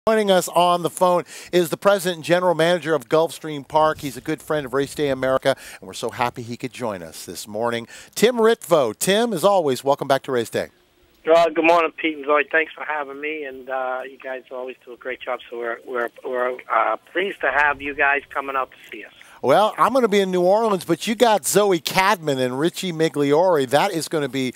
Joining us on the phone is the president and general manager of Gulfstream Park. He's a good friend of Race Day America, and we're so happy he could join us this morning. Tim Ritvo. Tim, as always, welcome back to Race Day. Good morning, Pete and Zoe. Thanks for having me, and you guys always do a great job. So we're pleased to have you guys coming out to see us. Well, I'm going to be in New Orleans, but you got Zoe Cadman and Richie Migliore. That is going to be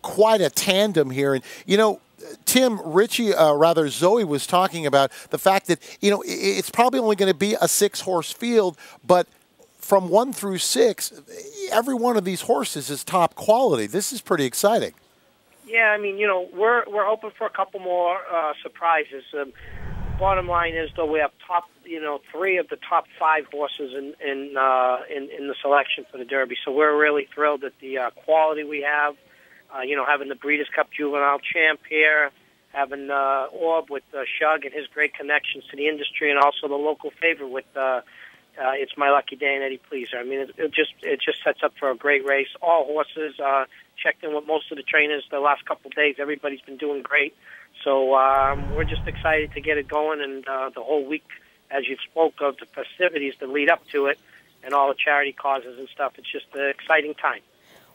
quite a tandem here, and you know. Tim, Zoe was talking about the fact that, you know, it's probably only going to be a 6-horse field, but from 1 through 6, every one of these horses is top quality. This is pretty exciting. Yeah, I mean, you know, we're hoping for a couple more surprises. Bottom line is, though, we have 3 of the top 5 horses in the selection for the Derby. So we're really thrilled at the quality we have. Having the Breeders' Cup Juvenile Champ here, having Orb with Shug and his great connections to the industry, and also the local favorite with It's My Lucky Day and Eddie Pleaser. I mean, it just sets up for a great race. All horses checked in with most of the trainers the last couple of days. Everybody's been doing great. So we're just excited to get it going, and the whole week, as you spoke of, the festivities that lead up to it, and all the charity causes and stuff. It's just an exciting time.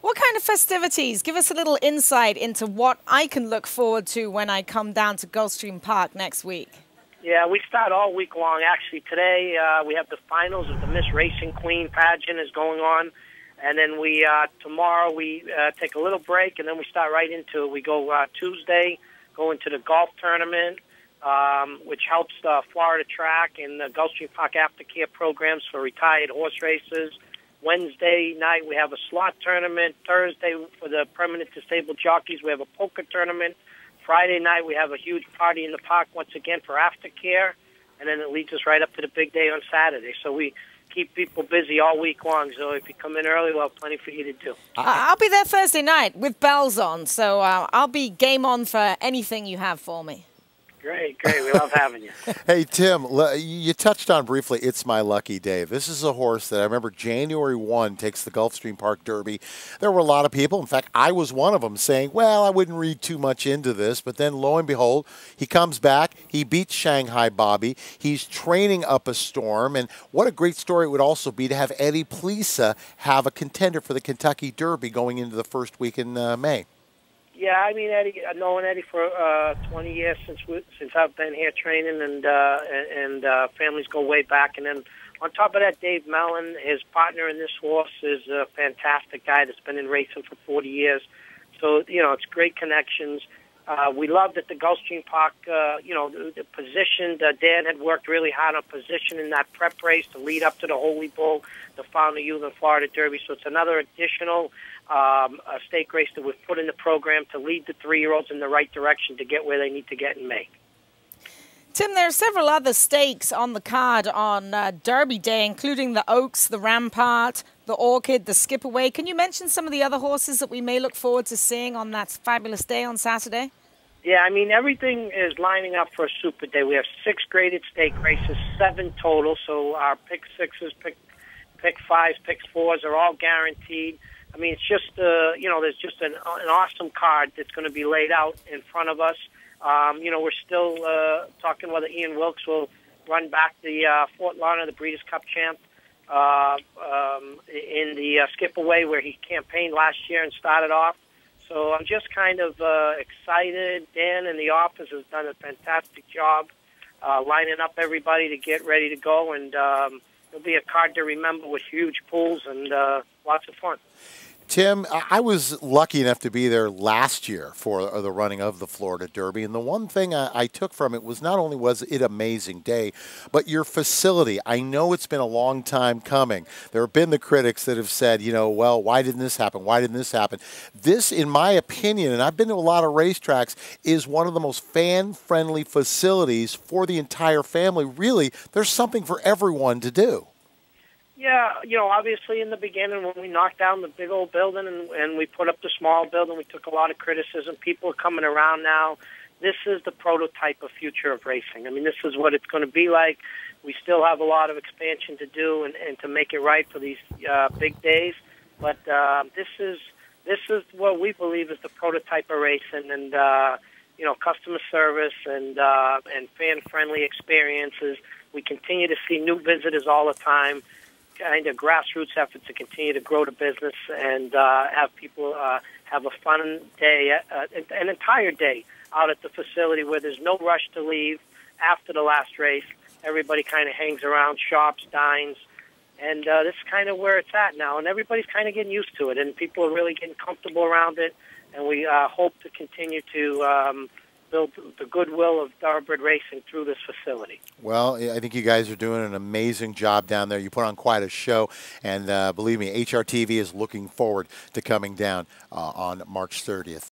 What kind of festivities? Give us a little insight into what I can look forward to when I come down to Gulfstream Park next week. Yeah, we start all week long. Actually, today we have the finals of the Miss Racing Queen pageant is going on. And then tomorrow we take a little break, and then we start right into it. We go Tuesday, go into the golf tournament, which helps the Florida Track and the Gulfstream Park aftercare programs for retired horse races. Wednesday night, we have a slot tournament. Thursday, for the permanent disabled jockeys, we have a poker tournament. Friday night, we have a huge party in the park once again for aftercare. And then it leads us right up to the big day on Saturday. So we keep people busy all week long. So if you come in early, we'll have plenty for you to do. I'll be there Thursday night with bells on. So I'll be game on for anything you have for me. Great. We love having you. Hey, Tim, you touched on briefly It's My Lucky Day. This is a horse that I remember January 1 takes the Gulfstream Park Derby. There were a lot of people, in fact, I was one of them, saying, well, I wouldn't read too much into this. But then, lo and behold, he comes back. He beats Shanghai Bobby. He's training up a storm. And what a great story it would also be to have Eddie Pleaser have a contender for the Kentucky Derby going into the first week in May. Yeah, I mean, Eddie. I've known Eddie for 20 years since I've been here training, and families go way back. And then on top of that, Dave Mellon, his partner in this horse, is a fantastic guy that's been in racing for 40 years. So it's great connections. We love that the Gulfstream Park, the position. Dan had worked really hard on positioning that prep race to lead up to the Holy Bull, the Founder Youth and Florida Derby. So it's another additional a stake race that we've put in the program to lead the 3-year-olds in the right direction to get where they need to get in May. Tim, there are several other stakes on the card on Derby Day, including the Oaks, the Rampart, the Orchid, the Skipaway. Can you mention some of the other horses that we may look forward to seeing on that fabulous day on Saturday? Yeah, I mean, everything is lining up for a super day. We have 6 graded stake races, 7 total, so our pick 6s, pick 5s, pick 4s are all guaranteed. I mean, it's just, there's just an awesome card that's going to be laid out in front of us. We're still talking whether Ian Wilkes will run back the Fort Lauderdale, the Breeders' Cup champ, in the Skipaway where he campaigned last year and started off. So I'm just kind of excited. Dan and the office has done a fantastic job lining up everybody to get ready to go. And it'll be a card to remember with huge pools and lots of fun. Tim, I was lucky enough to be there last year for the running of the Florida Derby, and the one thing I took from it was not only was it an amazing day, but your facility. I know it's been a long time coming. There have been the critics that have said, well, why didn't this happen? Why didn't this happen? This, in my opinion, and I've been to a lot of racetracks, is one of the most fan-friendly facilities for the entire family. Really, there's something for everyone to do. Yeah, obviously in the beginning when we knocked down the big old building and we put up the small building, we took a lot of criticism. People are coming around now. This is the prototype of future of racing. I mean, this is what it's going to be like. We still have a lot of expansion to do and to make it right for these big days. But this is what we believe is the prototype of racing. And customer service and fan-friendly experiences. We continue to see new visitors all the time, kind of grassroots effort to continue to grow the business and have people have a fun day, an entire day out at the facility where there's no rush to leave after the last race. Everybody kind of hangs around, shops, dines, and this is kind of where it's at now. And everybody's kind of getting used to it, and people are really getting comfortable around it. And we hope to continue to build the goodwill of Thoroughbred Racing through this facility. Well, I think you guys are doing an amazing job down there. You put on quite a show, and believe me, HRTV is looking forward to coming down on March 30th.